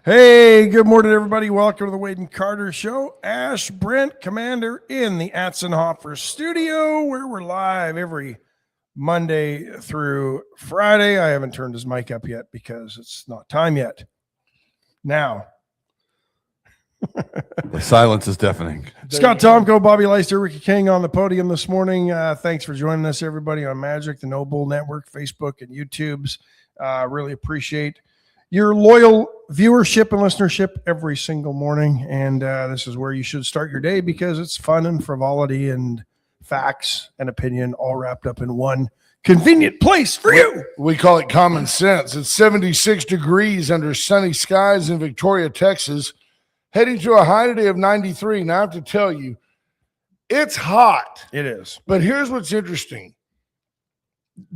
Hey, good morning, everybody. Welcome to the Wade and Carter Show. Ash Brent, Commander, in the Atzenhofer studio, where we're live every Monday through Friday. I haven't turned his mic up yet because it's not time yet. Now. The silence is deafening. Scott Tomko, Bobby Leister, Ricky King on the podium this morning. Thanks for joining us, everybody, on Magic, the No Bull Network, Facebook, and YouTubes. Really appreciate your loyal viewership and listenership every single morning. And this is where you should start your day because it's fun and frivolity and facts and opinion all wrapped up in one convenient place for you. We call it common sense. It's 76 degrees under sunny skies in Victoria, Texas, heading to a high today of 93. Now I have to tell you, it's hot. It is. But here's what's interesting.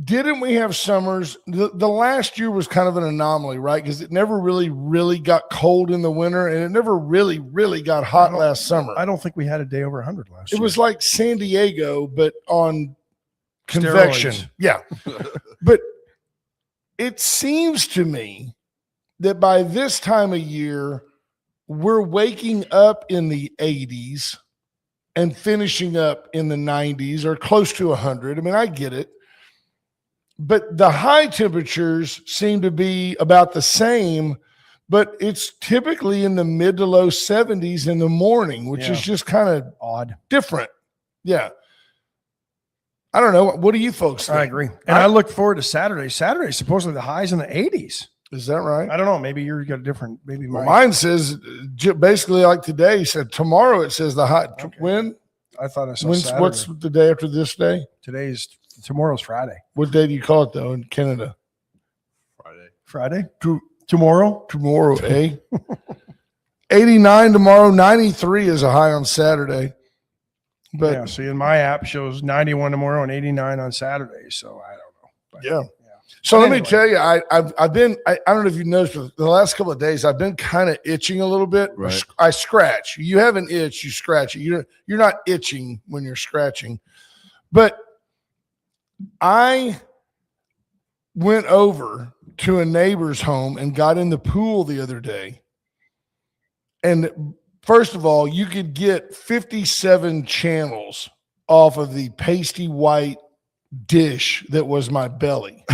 Didn't we have summers? The last year was kind of an anomaly, right? Because it never really got cold in the winter, and it never really got hot last summer. I don't think we had a day over 100 last year. It was like San Diego, but on convection. Steroids. Yeah. But it seems to me that by this time of year, we're waking up in the 80s and finishing up in the 90s or close to 100. I mean, I get it. But the high temperatures seem to be about the same, but it's typically in the mid to low 70s in the morning, which is just kind of odd, different. Yeah. I don't know. What do you folks think? I agree. And I look forward to Saturday. Saturday, supposedly the high's in the 80s. Is that right? I don't know. Maybe you've got a different, maybe mine says basically like today. He said tomorrow it says the hot. Okay. When? I thought I saw Saturday. What's the day after this day? Tomorrow's Friday. What day do you call it though in Canada? Friday? Tomorrow? Tomorrow, eh? 89 tomorrow, 93 is a high on Saturday. But yeah, see, in my app shows 91 tomorrow and 89 on Saturday. So I don't know. But, yeah. So let me tell you, I've been, I don't know if you noticed, but the last couple of days, I've been kind of itching a little bit. Right. I scratch. You have an itch, you scratch it. You're not itching when you're scratching. But I went over to a neighbor's home and got in the pool the other day. And first of all, you could get 57 channels off of the pasty white dish that was my belly.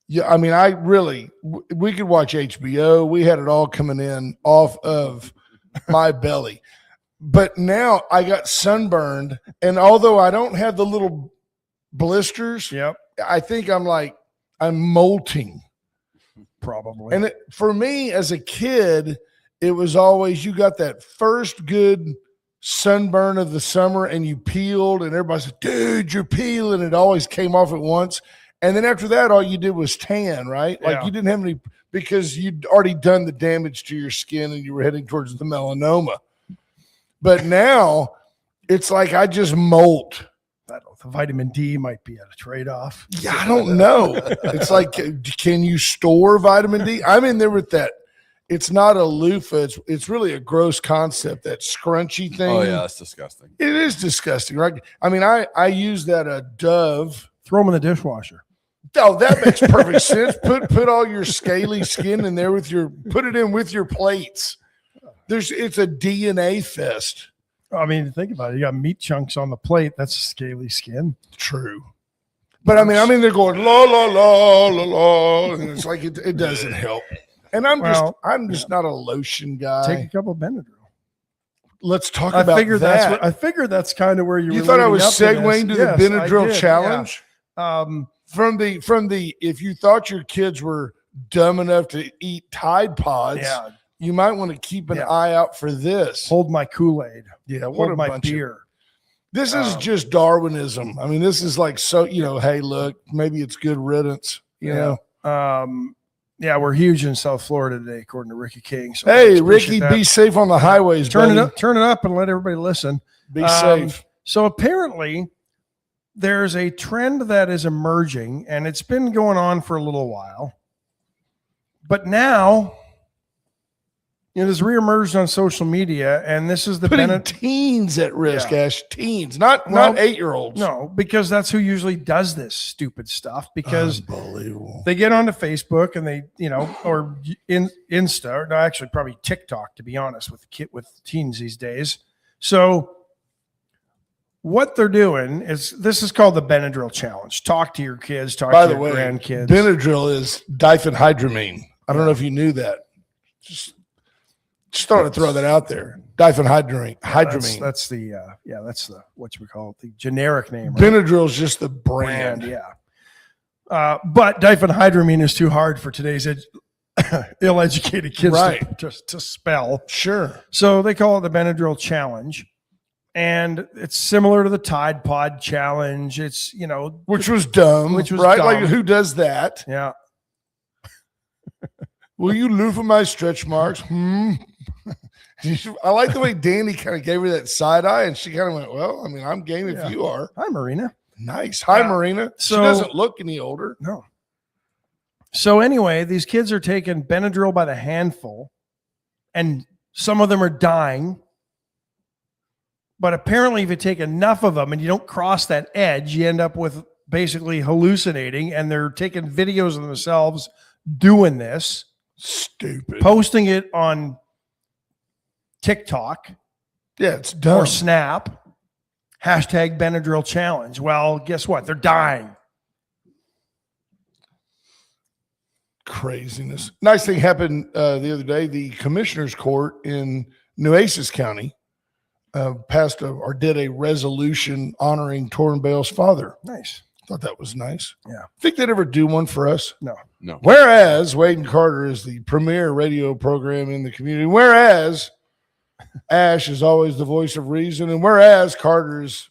Yeah, I mean, we could watch HBO. We had it all coming in off of my belly. But now I got sunburned, and although I don't have the little blisters, I think I'm molting. Probably. And for me as a kid, it was always, you got that first good sunburn of the summer and you peeled and everybody said, dude, you're peeling. It always came off at once. And then after that, all you did was tan, right? Like you didn't have any, because you'd already done the damage to your skin and you were heading towards the melanoma. But now it's like I just molt. I don't know. The vitamin D might be at a trade-off. Yeah, I don't know. It's like, can you store vitamin D? I'm in there with that. It's not a loofah. It's really a gross concept, that scrunchy thing. Oh, yeah, that's disgusting. It is disgusting, right? I mean, I use that Dove. Throw them in the dishwasher. Oh, that makes perfect sense. Put all your scaly skin in there put it in with your plates. It's a DNA fest. I mean, think about it. You got meat chunks on the plate. That's scaly skin. True. But I mean, they're going la la la la la, and it's like it doesn't help. And I'm just not a lotion guy. Take a couple of Benadryl. Let's talk about that. I figured that's kind of where you thought I was segueing to the Benadryl challenge. Yeah. From the if you thought your kids were dumb enough to eat Tide Pods, you might want to keep an eye out for this. Hold my Kool-Aid. Yeah, hold my beer. This is just Darwinism. I mean, this is like, so, hey, look, maybe it's good riddance, you know. Yeah, we're huge in South Florida today, according to Ricky King. So hey, Ricky, be safe on the highways. Turn it up, and let everybody listen. Be safe. So apparently, there's a trend that is emerging, and it's been going on for a little while. But now, this reemerged on social media, and this is the Putting teens at risk, Yeah. Ash. Teens, not 8-year-olds. No, because that's who usually does this stupid stuff. Because Unbelievable. they get onto Facebook and they, or Insta, or no, actually probably TikTok, to be honest, with teens these days. So what they're doing is, this is called the Benadryl challenge. Talk to your kids, talk By to the your way, grandkids. Benadryl is diphenhydramine. I don't know if you knew that. Just started to throw that out there. Diphenhydramine. That's the that's the what you call it, the generic name. Right? Benadryl is just the brand. Yeah. But diphenhydramine is too hard for today's ill-educated kids to spell. Sure. So they call it the Benadryl challenge. And it's similar to the Tide Pod challenge. It's, which was dumb. Right? Dumb. Like, who does that? Yeah. Will you loofah my stretch marks? I like the way Danny kind of gave her that side eye, and she kind of went, well, I mean, I'm game if you are. Hi, Marina. Nice. Hi, Marina. So, she doesn't look any older. No. So anyway, these kids are taking Benadryl by the handful, and some of them are dying. But apparently, if you take enough of them and you don't cross that edge, you end up with basically hallucinating, and they're taking videos of themselves doing this. Stupid. Posting it on TikTok. Yeah, it's dumb. Or Snap. Hashtag Benadryl challenge. Well, guess what? They're dying. Craziness. Nice thing happened the other day. The commissioner's court in Nueces County passed did a resolution honoring Torrin Bale's father. Nice. Thought that was nice. Yeah. Think they'd ever do one for us? No. Whereas Wade and Carter is the premier radio program in the community, whereas Ash is always the voice of reason, and whereas Carter's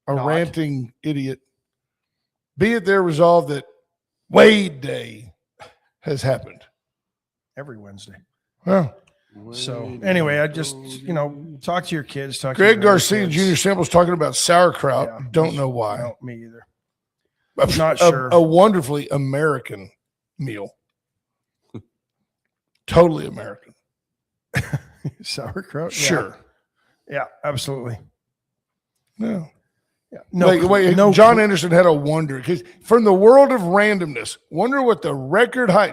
a ranting idiot, be it their resolve that Wade Day has happened every Wednesday. Well, so anyway, I just, talk to your kids. Greg Garcia Jr. Sample's talking about sauerkraut. Yeah. Don't know why. No, me either. I'm not sure. A wonderfully American meal. Totally American. Sauerkraut? Sure. Yeah, absolutely. No. Yeah. No, wait. John Anderson had a wonder, because from the world of randomness, wonder what the record high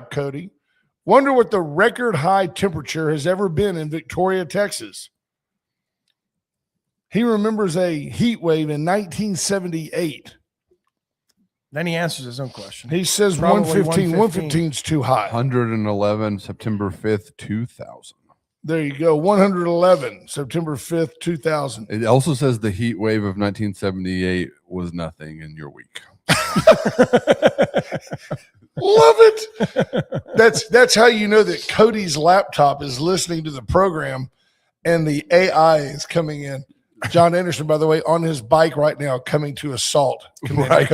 temperature has ever been in Victoria, Texas. He remembers a heat wave in 1978. Then he answers his own question. He says 115. 115 is too high. 111, September 5th, 2000. There you go. 111, September 5th, 2000. It also says the heat wave of 1978 was nothing in your week. Love it. That's how you know that Cody's laptop is listening to the program and the AI is coming in. John Anderson, by the way, on his bike right now, coming to assault. Right.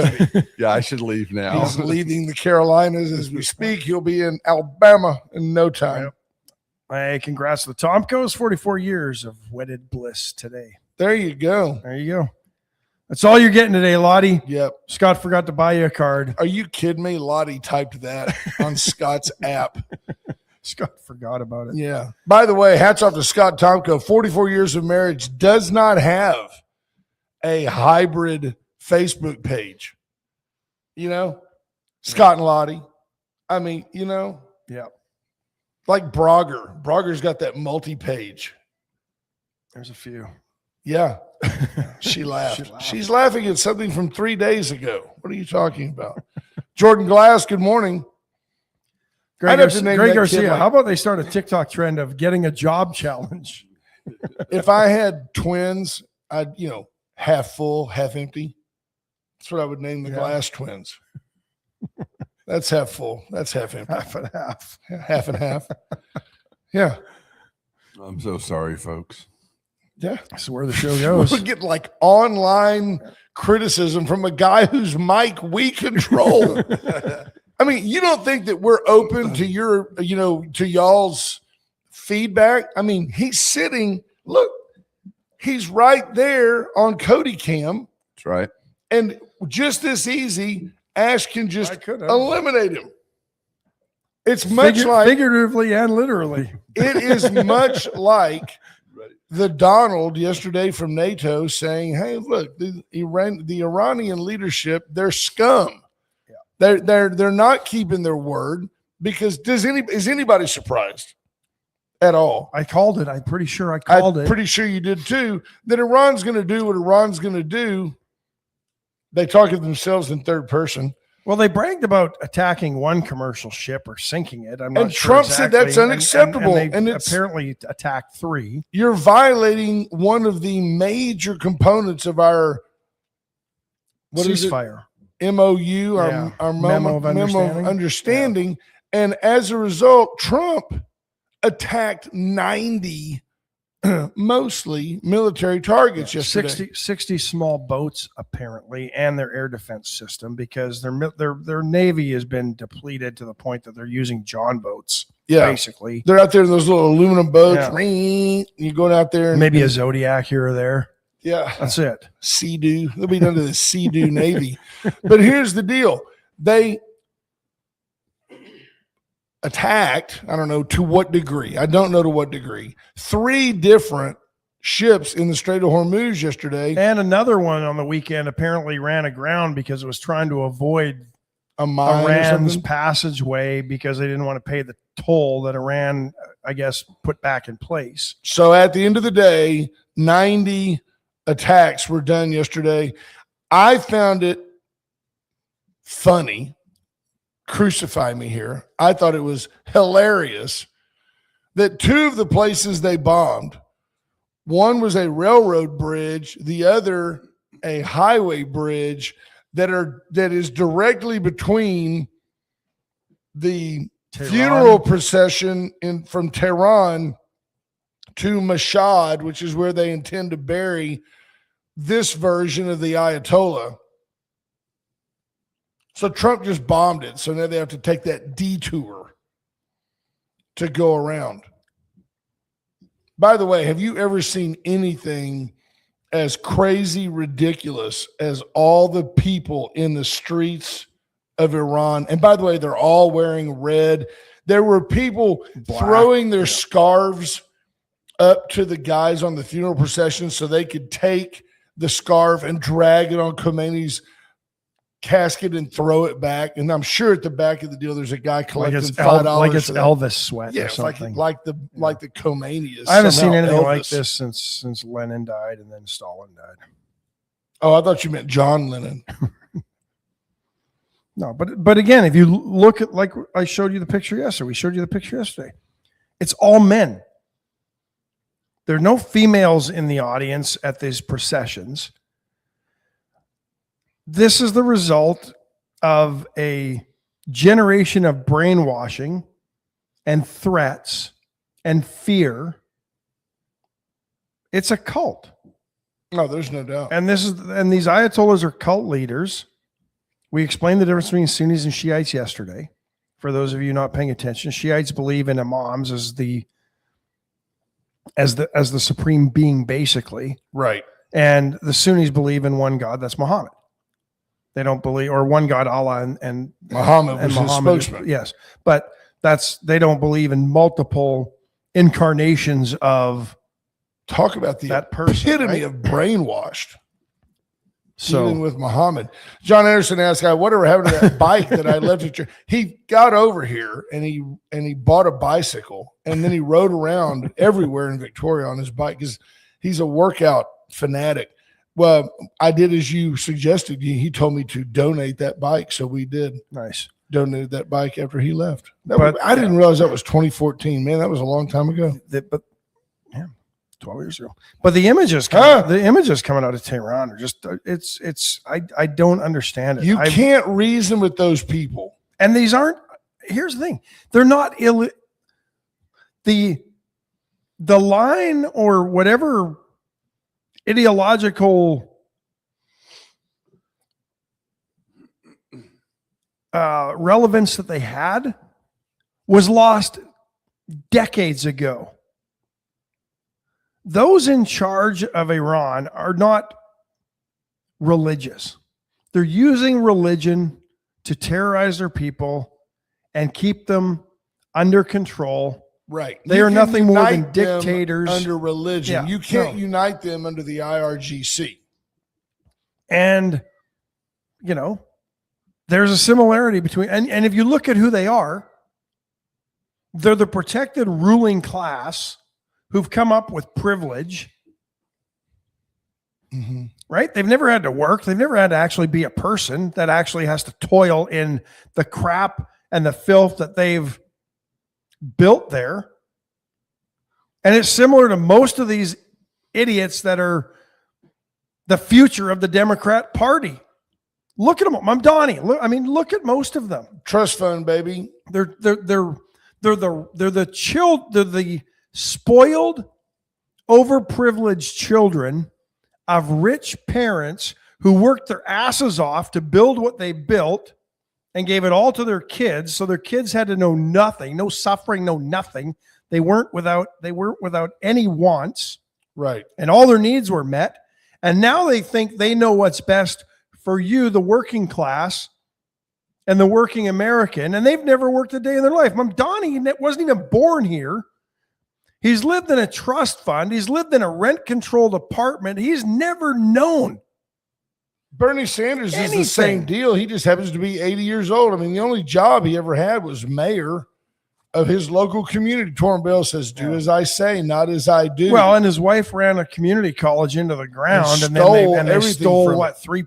Yeah, I should leave now. He's leaving the Carolinas as we speak. He'll be in Alabama in no time. Yep. Hey, congrats to the Tomcos. 44 years of wedded bliss today. There you go. There you go. That's all you're getting today, Lottie. Yep. Scott forgot to buy you a card. Are you kidding me? Lottie typed that on Scott's app. Scott forgot about it. Yeah. By the way, hats off to Scott Tomko. 44 years of marriage, does not have a hybrid Facebook page. Scott and Lottie. I mean, Yeah. Like Brogger. Brogger's got that multi-page. There's a few. Yeah. She laughed. She's laughing at something from 3 days ago. What are you talking about? Jordan Glass, good morning. Greg Garcia, how about they start a TikTok trend of getting a job challenge? If I had twins, I'd, half full, half empty. That's what I would name the Glass twins. That's half full. That's half empty. Half and half. Half and half. Yeah. I'm so sorry, folks. Yeah. That's where the show goes. We'll get like online criticism from a guy whose mic we control. I mean, you don't think that we're open to your, to y'all's feedback? I mean, he's right there on Cody Cam. That's right. And just this easy, Ash can just eliminate him. It's much like figuratively and literally. it is much like the Donald yesterday from NATO saying, "Hey, look, the Iranian leadership, they're scum. Yeah. They're not keeping their word because is anybody surprised at all? I called it. I'm pretty sure I called it. Pretty sure you did too. That Iran's going to do what Iran's going to do. They talk of themselves in third person. Well, they bragged about attacking one commercial ship or sinking it. I'm not and sure Trump exactly. said that's unacceptable. And they it's apparently attacked 3. You're violating one of the major components of our ceasefire. MOU, our memo of understanding. Yeah. And as a result, Trump attacked 90 mostly military targets yesterday. 60 small boats apparently, and their air defense system, because their navy has been depleted to the point that they're using John boats. Yeah, basically they're out there in those little aluminum boats. Yeah. You're going out there, and maybe a Zodiac here or there. Yeah, that's it. Sea-Doo. They'll be under the Sea-Doo Navy. But here's the deal: they attacked, I don't know to what degree. I don't know to what degree. 3 different ships in the Strait of Hormuz yesterday. And another one on the weekend apparently ran aground because it was trying to avoid Iran's passageway because they didn't want to pay the toll that Iran, I guess, put back in place. So at the end of the day, 90 attacks were done yesterday. I found it funny. Crucify me here. I thought it was hilarious that 2 of the places they bombed, one was a railroad bridge, the other a highway bridge that is directly between the funeral procession from Tehran to Mashhad, which is where they intend to bury this version of the Ayatollah. So Trump just bombed it. So now they have to take that detour to go around. By the way, have you ever seen anything as crazy ridiculous as all the people in the streets of Iran? And by the way, they're all wearing red. There were people throwing their scarves up to the guys on the funeral procession so they could take the scarf and drag it on Khomeini's casket and throw it back. And I'm sure at the back of the deal there's a guy collecting $5 like it's Elvis sweat or something. Like the Khomeini is. I haven't seen anything like this since Lenin died and then Stalin died. Oh, I thought you meant John Lennon. No, but again, if you look at, like I showed you the picture yesterday, we showed you the picture yesterday. It's all men. There are no females in the audience at these processions. This is the result of a generation of brainwashing and threats and fear. It's a cult. No, there's no doubt. And these Ayatollahs are cult leaders. We explained the difference between Sunnis and Shiites yesterday. For those of you not paying attention, Shiites believe in imams as the supreme being, basically. Right. And the Sunnis believe in one God, that's Muhammad. They don't believe, or one God, Allah, and Muhammad was his spokesman. Yes, but they don't believe in multiple incarnations of. Talk about the epitome of brainwashed. So even with Muhammad, John Anderson asked, "Whatever happened to that bike that I left at your?" He got over here and he bought a bicycle and then he rode around everywhere in Victoria on his bike because he's a workout fanatic. Well, I did as you suggested. He told me to donate that bike, so we did. Nice. Donated that bike after he left. I didn't realize that was 2014. Man, that was a long time ago. 12 years ago. But the images coming out of Tehran are just I don't understand it. You can't reason with those people. And these aren't. Here's the thing: they're not the line or whatever ideological relevance that they had was lost decades ago. Those in charge of Iran are not religious. They're using religion to terrorize their people and keep them under control. Right. They You are can nothing more than unite them dictators. under religion. Yeah, You can't no. unite them under the IRGC. And, you know, there's a similarity between, and if you look at who they are, they're the protected ruling class who've come up with privilege, right? They've never had to work. They've never had to actually be a person that actually has to toil in the crap and the filth that they've built there. And it's similar to most of these idiots that are the future of the Democrat Party. Look at them. I'm Donnie. Look at most of them. Trust fund, baby. They're the spoiled, overprivileged children of rich parents who worked their asses off to build what they built and gave it all to their kids. So their kids had to know nothing, no suffering, no nothing. They weren't without any wants. Right. And all their needs were met. And now they think they know what's best for you, the working class and the working American. And they've never worked a day in their life. Donnie wasn't even born here. He's lived in a trust fund. He's lived in a rent-controlled apartment. He's never known. Bernie Sanders is the same deal. He just happens to be 80 years old. I mean, the only job he ever had was mayor of his local community. Torrin Bell says, do as I say, not as I do. Well, and his wife ran a community college into the ground, and they stole what, three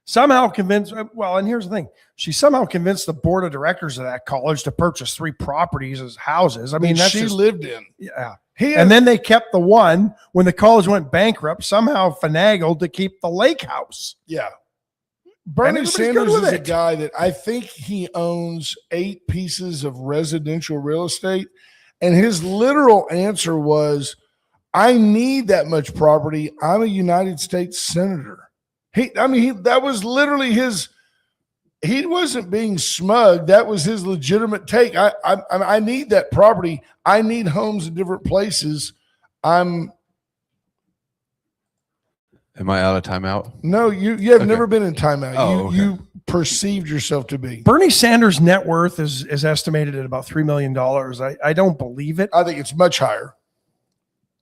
somehow convinced. Well, and here's the thing. She somehow convinced the board of directors of that college to purchase 3 properties as houses. I mean, that's she lived in. Yeah. And then they kept the one when the college went bankrupt, somehow finagled to keep the lake house. Yeah. Bernie Sanders is a guy that I think he owns 8 pieces of residential real estate. And his literal answer was, I need that much property. I'm a United States senator. That was literally his. He wasn't being smug. That was his legitimate take. I need that property. I need homes in different places. Am I out of timeout? No, you have never been in timeout. You perceived yourself to be. Bernie Sanders' net worth is estimated at about $3 million. I don't believe it. I think it's much higher.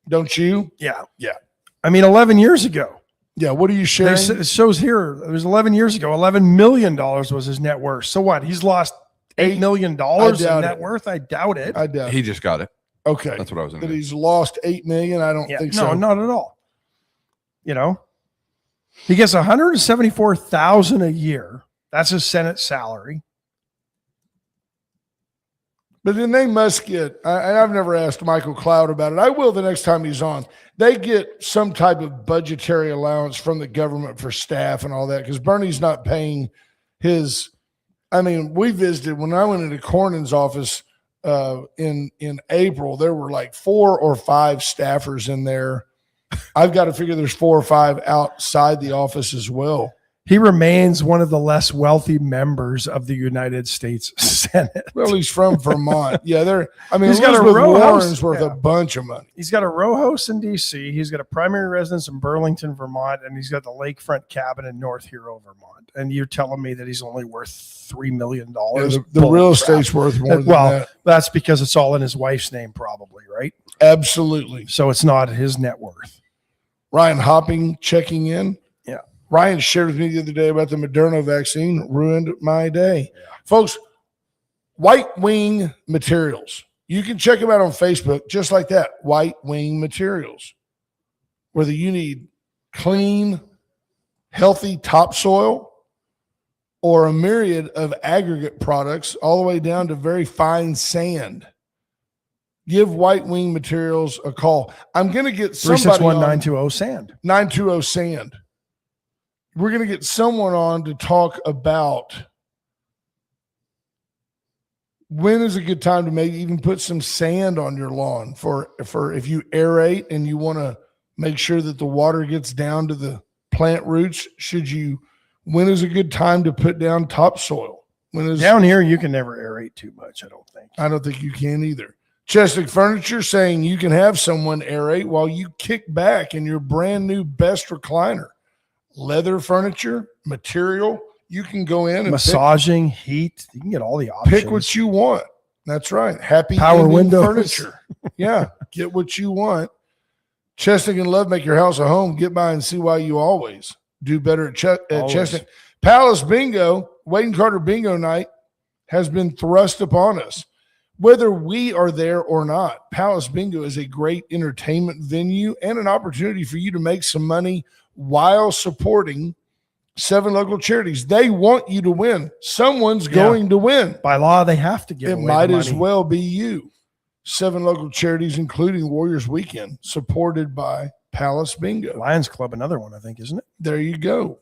Don't you? Yeah. Yeah. 11 years ago. Yeah. What are you sharing? It shows here. It was 11 years ago. $11 million was his net worth. So what? He's lost $8 million in net worth? I doubt it. I doubt it. He just got it. Okay. That's what I was That he's lost $8 million? I don't think so. No, not at all. He gets $174,000 a year. That's his Senate salary. But then they must get, and I've never asked Michael Cloud about it. I will the next time he's on. They get some type of budgetary allowance from the government for staff and all that, because Bernie's not paying his. I mean, we visited when I went into Cornyn's office in April. There were like 4 or 5 staffers in there. I've got to figure there's 4 or 5 outside the office as well. He remains one of the less wealthy members of the United States Senate. Well, he's from Vermont. Yeah, he's got a row house worth a bunch of money. He's got a row house in D.C. He's got a primary residence in Burlington, Vermont, and he's got the lakefront cabin in North Hero, Vermont. And you're telling me that he's only worth $3 million? Yeah, the real estate's worth more than that. That's because it's all in his wife's name, probably, right? Absolutely. So it's not his net worth. Ryan Hopping checking in. Yeah. Ryan shared with me the other day about the Moderna vaccine. Ruined my day. Yeah. Folks, White Wing Materials. You can check them out on Facebook just like that. White Wing Materials. Whether you need clean, healthy topsoil or a myriad of aggregate products all the way down to very fine sand, give White Wing Materials a call. I'm going to get somebody on 361-920-SAND. 920-SAND. We're going to get someone on to talk about when is a good time to maybe even put some sand on your lawn for if you aerate and you want to make sure that the water gets down to the plant roots. When is a good time to put down topsoil? Down here, you can never aerate too much, I don't think. I don't think you can either. Chestic Furniture saying you can have someone aerate while you kick back in your brand new best recliner. Leather furniture, material, You can go in and massaging, heat. You can get all the options. pick what you want. That's right. Happy Power ending windows. furniture. Yeah, get what you want. Chesting and Love make your house a home. Get by and see why you always do better at Chesting. Palace Bingo, Wade and Carter Bingo Night has been thrust upon us. Whether we are there or not, Palace Bingo is a great entertainment venue and an opportunity for you to make some money while supporting 7 local charities. They want you to win. Someone's going to win. By law, they have to give It away might the as money. well be you. 7 local charities, including Warriors Weekend, supported by Palace Bingo. Lions Club, another one, I think, isn't it? There you go.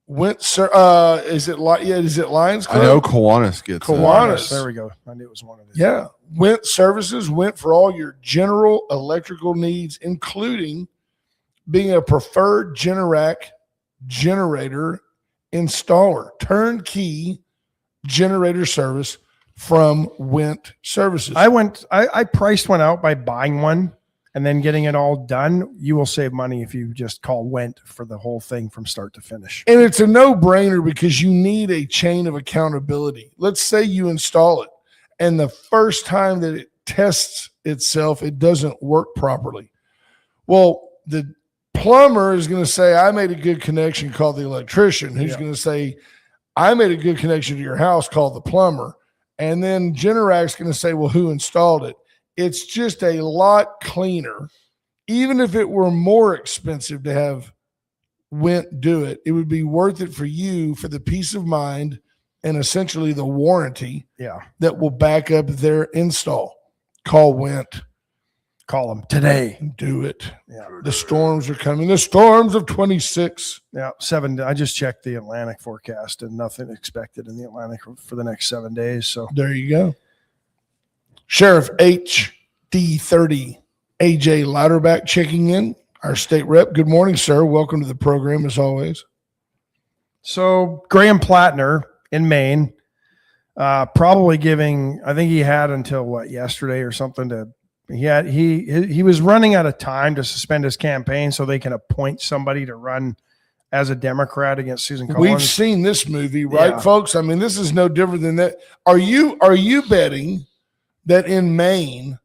Is it Lions Club? I know Kiwanis gets it. Kiwanis. There we go. I knew it was one of these. Yeah. Went Services went for all your general electrical needs, including being a preferred Generac generator installer, turnkey generator service from Went Services. I priced one out by buying one and then getting it all done. You will save money if you just call Went for the whole thing from start to finish. And it's a no-brainer because you need a chain of accountability. Let's say you install it and the first time that it tests itself, it doesn't work properly. Well, the plumber is going to say, I made a good connection, call the electrician, who's going to say, I made a good connection to your house, call the plumber. And then Generac's going to say, well, who installed it? It's just a lot cleaner. Even if it were more expensive to have Went do it, it would be worth it for you for the peace of mind and essentially the warranty that will back up their install. Call Went. Call them today. Do it. Yeah. The storms are coming. The storms of 26. Yeah. 7. I just checked the Atlantic forecast and nothing expected in the Atlantic for the next 7 days. So there you go. Sheriff HD30 AJ Louderback checking in, our state rep. Good morning, sir. Welcome to the program as always. So Graham Plattner in Maine, probably giving, I think he had until yesterday or something he was running out of time to suspend his campaign so they can appoint somebody to run as a Democrat against Susan Collins. We've seen this movie, right, folks? I mean, this is no different than that. Are you betting that in Maine,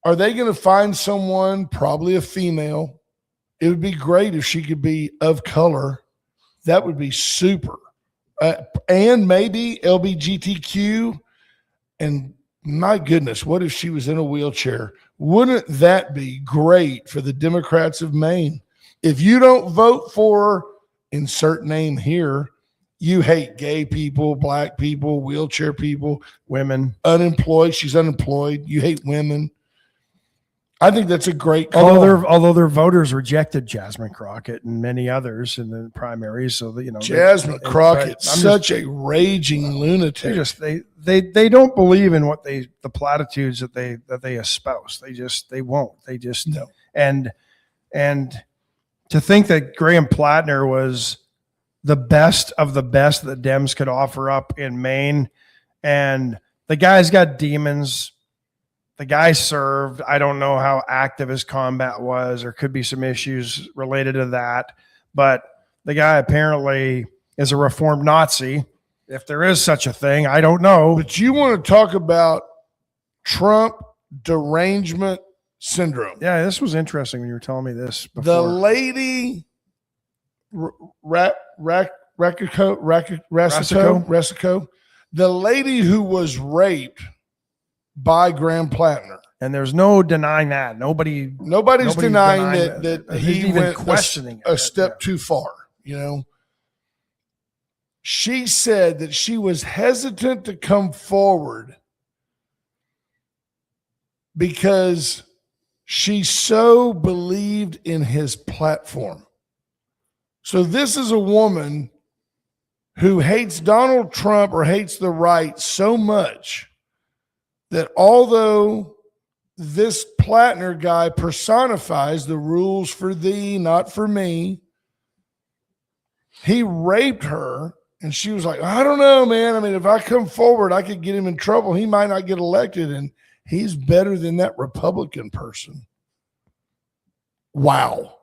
are they going to find someone, probably a female? It would be great if she could be of color. That would be super. And maybe LGBTQ. And my goodness, what if she was in a wheelchair? Wouldn't that be great for the Democrats of Maine? If you don't vote for insert name here, you hate gay people, black people, wheelchair people, women, unemployed. She's unemployed. You hate women. I think that's a great call. Although their voters rejected Jasmine Crockett and many others in the primaries, so that Jasmine Crockett's such a raging lunatic. They don't believe in what the platitudes that they espouse. They won't. No. And to think that Graham Plattner was the best of the best that Dems could offer up in Maine, and the guy's got demons. The guy served. I don't know how active his combat was. There could be some issues related to that. But the guy apparently is a reformed Nazi. If there is such a thing, I don't know. But you want to talk about Trump derangement syndrome. Yeah, this was interesting when you were telling me this before. The lady, Rasico, the lady who was raped by Graham Plattner. And there's no denying that. Nobody's denying that he went questioning a step too far, She said that she was hesitant to come forward because she so believed in his platform. So this is a woman who hates Donald Trump or hates the right so much that although this Plattner guy personifies the rules for thee, not for me, he raped her, and she was like, I don't know, man. I mean, if I come forward, I could get him in trouble. He might not get elected, and he's better than that Republican person. Wow.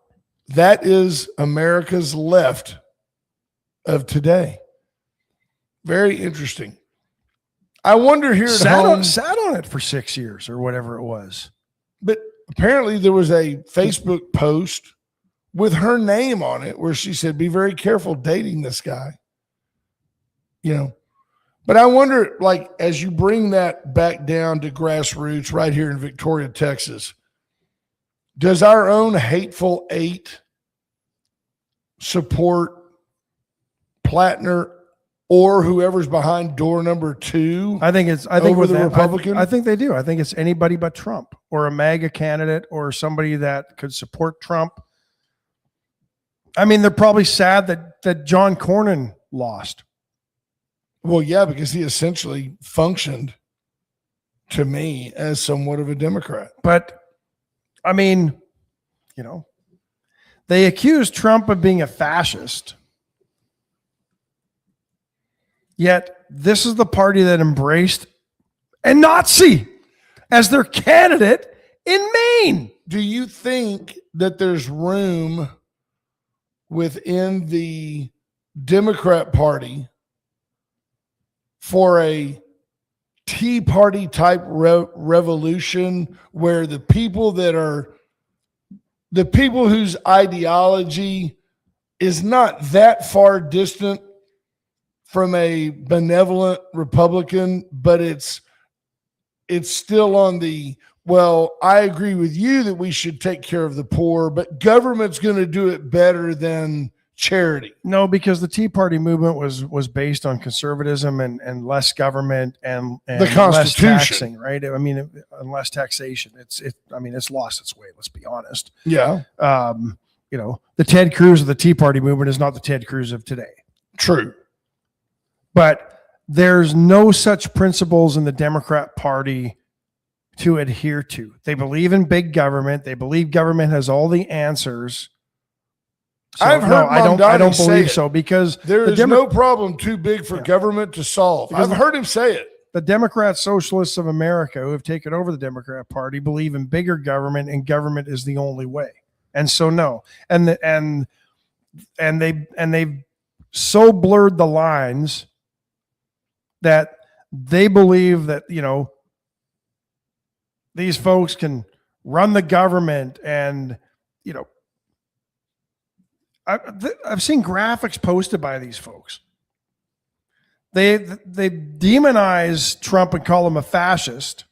That is America's left of today. Very interesting. I wonder here at home. Sat on it for 6 years or whatever it was. But apparently there was a Facebook post with her name on it where she said, be very careful dating this guy. You know, but I wonder, like, as you bring that back down to grassroots right here in Victoria, Texas, does our own Hateful Eight support Plattner or whoever's behind door number 2? I think with the Republican. I think they do. I think it's anybody but Trump or a MAGA candidate or somebody that could support Trump. I mean, they're probably sad that John Cornyn lost. Well, yeah, because he essentially functioned to me as somewhat of a Democrat. But I mean, you know, they accused Trump of being a fascist. Yet this is the party that embraced a Nazi as their candidate in Maine. Do you think that there's room within the Democrat Party for a Tea Party type revolution where the people whose ideology is not that far distant from a benevolent Republican, but it's still on the, well, I agree with you that we should take care of the poor, but government's going to do it better than charity? No, because the Tea Party movement was based on conservatism and less government and the Constitution, less taxing, right? I mean, and less taxation. It's lost its way. Let's be honest. Yeah. You know, the Ted Cruz of the Tea Party movement is not the Ted Cruz of today. True. But there's no such principles in the Democrat Party to adhere to. They believe in big government. They believe government has all the answers. So, I've heard I don't believe so, because there is no problem too big for government to solve. Because I've heard him say it. The Democrat Socialists of America, who have taken over the Democrat Party, believe in bigger government, and government is the only way. And so no, and they've so blurred the lines that they believe that, you know, these folks can run the government. And, you know, I've seen graphics posted by these folks. They demonize Trump and call him a fascist,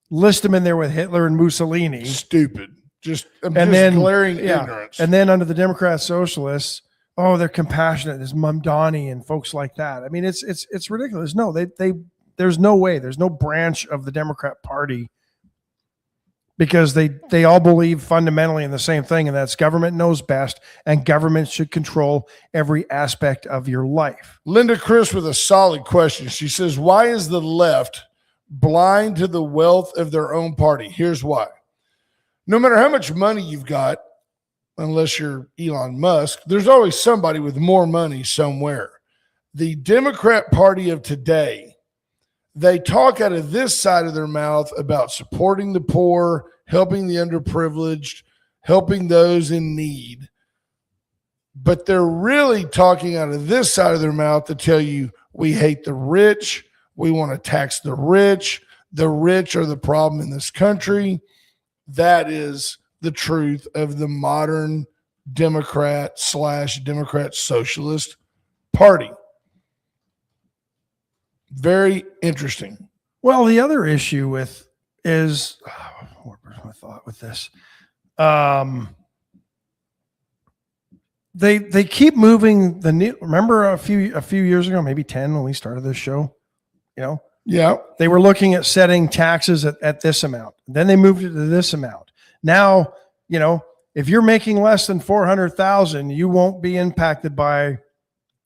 list him in there with Hitler and Mussolini. Stupid. Just glaring ignorance. And then under the Democrat Socialists, oh, they're compassionate. There's Mamdani and folks like that. I mean, it's ridiculous. No, there's no way. There's no branch of the Democrat Party, because they all believe fundamentally in the same thing, and that's government knows best, and government should control every aspect of your life. Linda Chris with a solid question. She says, why is the left blind to the wealth of their own party? Here's why. No matter how much money you've got, unless you're Elon Musk, there's always somebody with more money somewhere. The Democrat Party of today, they talk out of this side of their mouth about supporting the poor, helping the underprivileged, helping those in need. But they're really talking out of this side of their mouth to tell you, we hate the rich. We want to tax the rich. The rich are the problem in this country. That is the truth of the modern Democrat / Democrat Socialist Party. Very interesting. Well, the other issue is what was my thought with this? They keep moving the needle. Remember a few years ago, maybe 10, when we started this show, you know? Yeah. They were looking at setting taxes at this amount. Then they moved it to this amount. Now, you know, if you're making less than $400,000, you won't be impacted by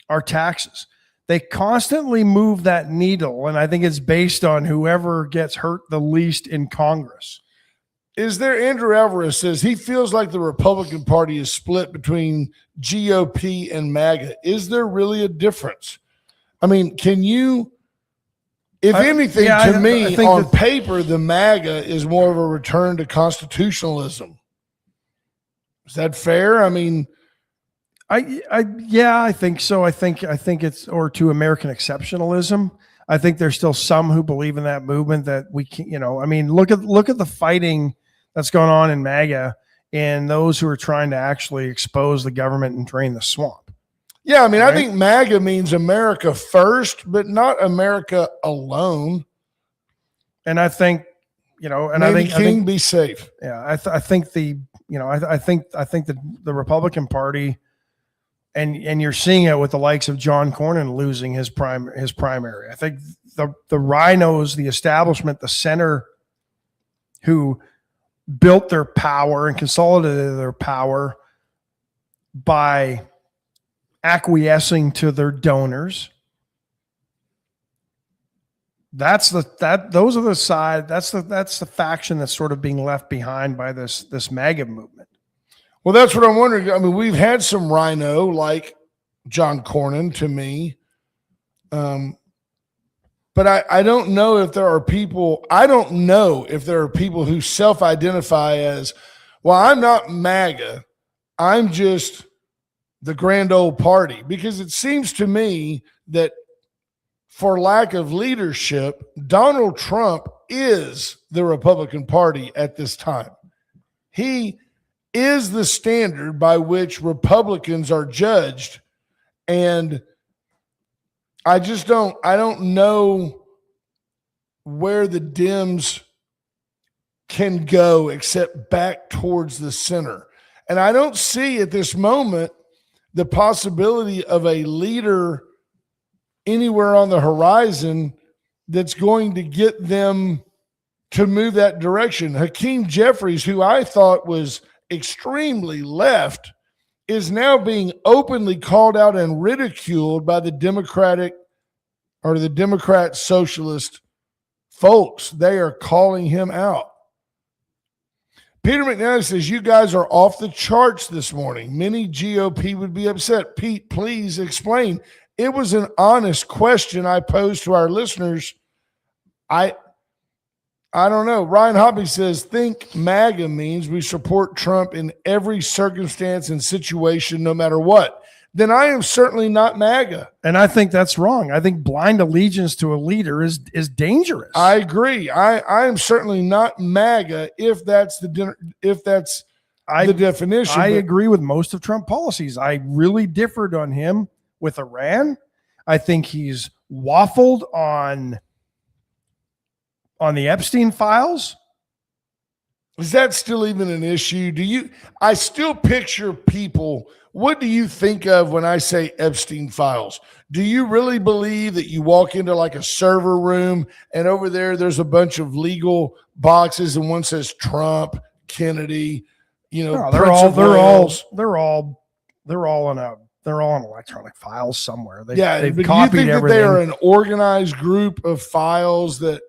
our taxes. They constantly move that needle, and I think it's based on whoever gets hurt the least in Congress. Is there, Andrew Alvarez says he feels like the Republican Party is split between GOP and MAGA. Is there really a difference? I mean, can you, if anything, to me, on paper, the MAGA is more of a return to constitutionalism. Is that fair? I mean, I think so. I think it's, or to American exceptionalism. I think there's still some who believe in that movement that we can, I mean, look at the fighting that's going on in MAGA and those who are trying to actually expose the government and drain the swamp. Yeah, I mean, right? I think MAGA means America first, but not America alone. And I think, and Maybe I think be safe. Yeah, I think the the Republican Party, and you're seeing it with the likes of John Cornyn losing his primary. I think the rhinos, the establishment, the center, who built their power and consolidated their power by acquiescing to their donors. That's the faction that's sort of being left behind by this MAGA movement. Well, that's what I'm wondering. I mean, we've had some rhino like John Cornyn to me. But I don't know if there are people, who self-identify as, well, I'm not MAGA. I'm just the grand old party. Because it seems to me that for lack of leadership, Donald Trump is the Republican Party at this time. He is the standard by which Republicans are judged. And I don't know where the Dems can go except back towards the center. And I don't see at this moment the possibility of a leader anywhere on the horizon that's going to get them to move that direction. Hakeem Jeffries, who I thought was extremely left, is now being openly called out and ridiculed by the Democrat socialist folks. They are calling him out. Peter McNally says, you guys are off the charts this morning. Many GOP would be upset. Pete, please explain. It was an honest question I posed to our listeners. I don't know. Ryan Hoppy says, think MAGA means we support Trump in every circumstance and situation, no matter what. Then I am certainly not MAGA. And I think that's wrong. I think blind allegiance to a leader is dangerous. I agree. I am certainly not MAGA if that's the definition. I agree with most of Trump policies. I really differed on him with Iran. I think he's waffled on the Epstein files. Is that still even an issue? I still picture people. What do you think of when I say Epstein files? Do you really believe that you walk into like a server room and over there's a bunch of legal boxes and one says Trump, Kennedy, No, they're all on electronic files somewhere. They've copied you think everything. That they are an organized group of files that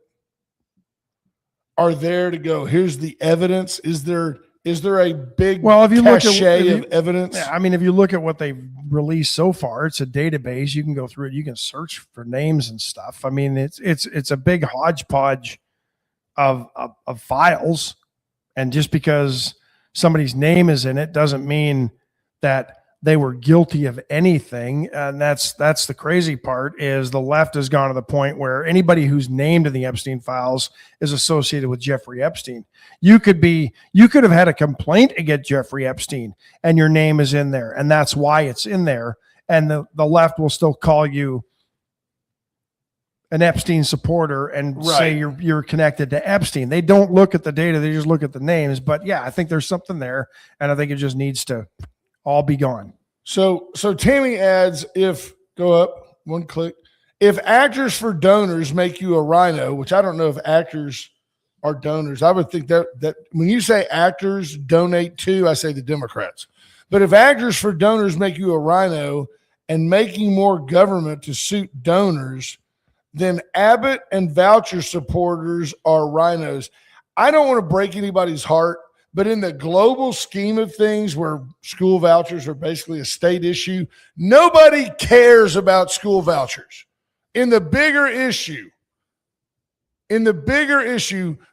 are there to go, here's the evidence? Is there a big cachet of evidence? I mean, if you look at what they've released so far, it's a database. You can go through it. You can search for names and stuff. I mean, it's a big hodgepodge of files. And just because somebody's name is in it doesn't mean that they were guilty of anything. And that's the crazy part, is the left has gone to the point where anybody who's named in the Epstein files is associated with Jeffrey Epstein. You could have had a complaint against Jeffrey Epstein and your name is in there, and that's why it's in there. And the left will still call you an Epstein supporter and say you're connected to Epstein. They don't look at the data. They just look at the names. But yeah, I think there's something there, and I think it just needs to all be gone. So Tammy adds, go up one click, if actors for donors make you a rhino, which I don't know if actors are donors. I would think that when you say actors donate to, I say the Democrats. But if actors for donors make you a rhino and making more government to suit donors, then Abbott and voucher supporters are rhinos. I don't want to break anybody's heart, but in the global scheme of things, where school vouchers are basically a state issue, nobody cares about school vouchers. In the bigger issue,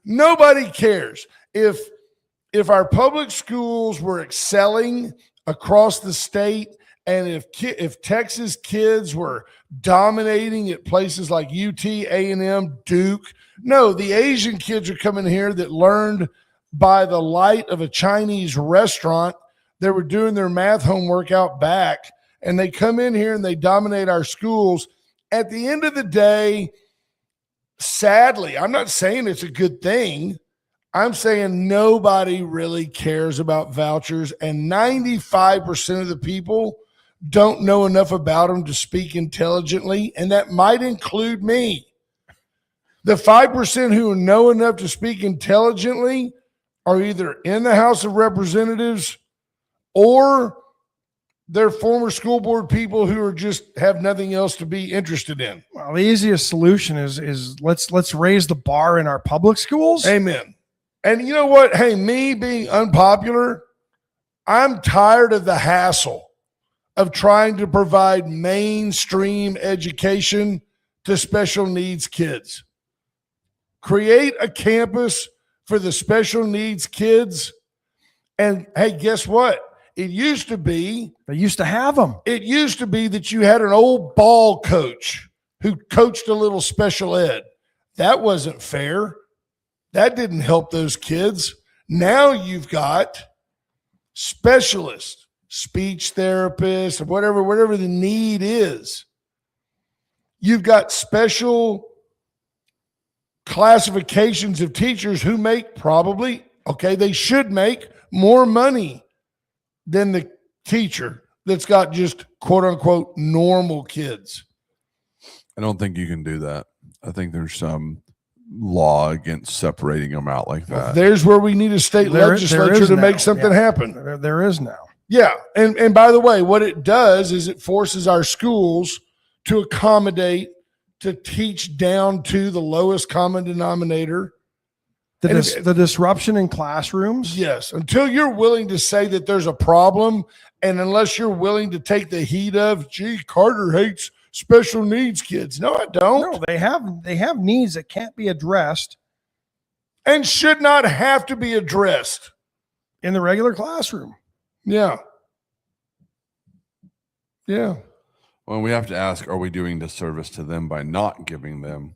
nobody cares. If our public schools were excelling across the state And if Texas kids were dominating at places like UT, A&M, Duke, no, the Asian kids are coming here that learned by the light of a Chinese restaurant. They were doing their math homework out back, and they come in here and they dominate our schools. At the end of the day, sadly, I'm not saying it's a good thing. I'm saying nobody really cares about vouchers, and 95% of the people don't know enough about them to speak intelligently, and that might include me. The 5% who know enough to speak intelligently are either in the House of Representatives or they're former school board people who are just have nothing else to be interested in. Well, the easiest solution is let's raise the bar in our public schools. Amen. And you know what? Hey, me being unpopular, I'm tired of the hassle of trying to provide mainstream education to special needs kids. Create a campus for the special needs kids. And hey, guess what? It used to be They used to have them. It used to be that you had an old ball coach who coached a little special ed. That wasn't fair. That didn't help those kids. Now you've got specialists, speech therapists, whatever the need is. You've got special classifications of teachers who make they should make more money than the teacher that's got just quote unquote normal kids. I don't think you can do that. I think there's some law against separating them out like that. There's where we need a state legislature to make something happen. There is now. Yeah. And by the way, what it does is it forces our schools to accommodate, to teach down to the lowest common denominator. The disruption in classrooms. Yes. Until you're willing to say that there's a problem, and unless you're willing to take the heat of, gee, Carter hates special needs kids. No, I don't. No, they have needs that can't be addressed and should not have to be addressed in the regular classroom. Yeah. Yeah. Well, we have to ask, are we doing disservice to them by not giving them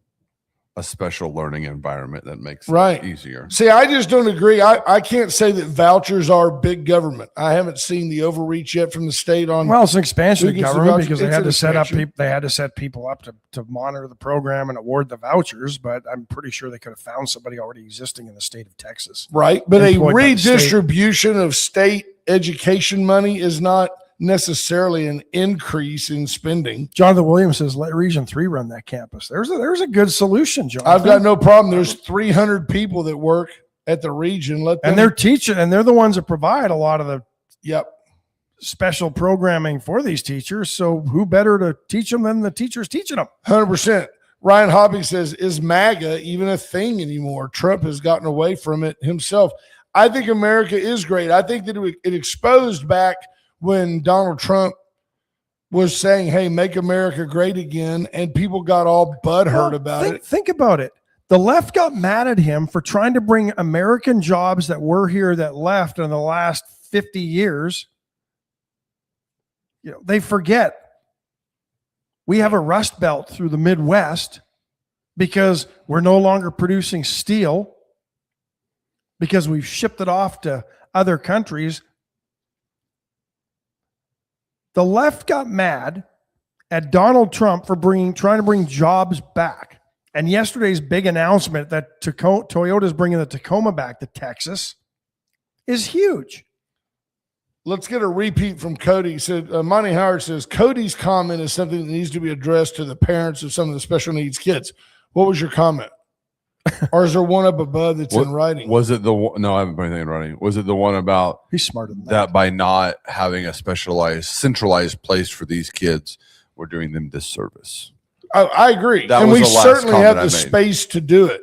a special learning environment that makes it easier? See, I just don't agree. I can't say that vouchers are big government. I haven't seen the overreach yet from the state on. Well, it's an expansion of government because they had to set people up to monitor the program and award the vouchers. But I'm pretty sure they could have found somebody already existing in the state of Texas. Right. But a redistribution of state education money is not necessarily an increase in spending. Jonathan Williams says, let Region 3 run that campus. There's a good solution, Jonathan. I've got no problem. There's 300 people that work at the region. And they're teaching, and they're the ones that provide a lot of the Yep. special programming for these teachers. So who better to teach them than the teachers teaching them? 100%. Ryan Hobby says, is MAGA even a thing anymore? Trump has gotten away from it himself. I think America is great. I think that it exposed back when Donald Trump was saying, hey, make America great again, and people got all butthurt about it. Think about it. The left got mad at him for trying to bring American jobs that were here that left in the last 50 years. You know, they forget we have a rust belt through the Midwest because we're no longer producing steel because we've shipped it off to other countries. The left got mad at Donald Trump for trying to bring jobs back. And yesterday's big announcement that Toyota is bringing the Tacoma back to Texas is huge. Let's get a repeat from Cody. He said, Monty Howard says, Cody's comment is something that needs to be addressed to the parents of some of the special needs kids. What was your comment? Or is there one up above that's in writing? Was it the one? No, I haven't put anything in writing. Was it the one about he's smarter than that by not having a centralized place for these kids, we're doing them disservice? I agree. That and was we the last certainly have comment the I made. space to do it.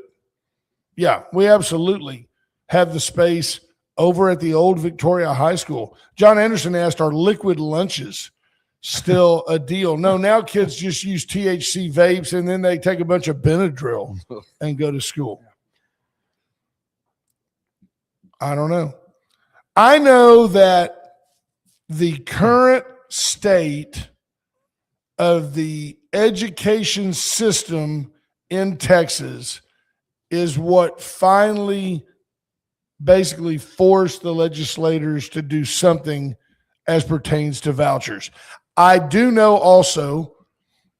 Yeah, we absolutely have the space over at the old Victoria High School. John Anderson asked, are liquid lunches still a deal? No, now kids just use THC vapes and then they take a bunch of Benadryl and go to school. I don't know. I know that the current state of the education system in Texas is what finally basically forced the legislators to do something as pertains to vouchers. I do know also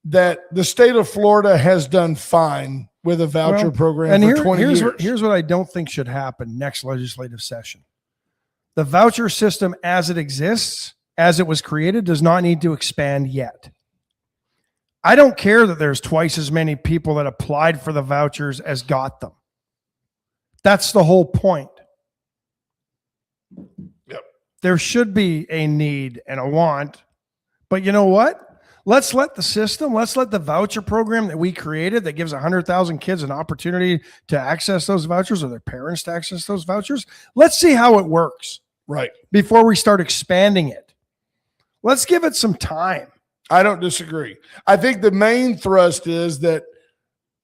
that the state of Florida has done fine with a voucher program for 20 years. Here's what I don't think should happen next legislative session. The voucher system as it exists, as it was created, does not need to expand yet. I don't care that there's twice as many people that applied for the vouchers as got them. That's the whole point. Yep. There should be a need and a want, but you know what? Let's let the voucher program that we created that gives 100,000 kids an opportunity to access those vouchers or their parents to access those vouchers. Let's see how it works. Right. Before we start expanding it. Let's give it some time. I don't disagree. I think the main thrust is that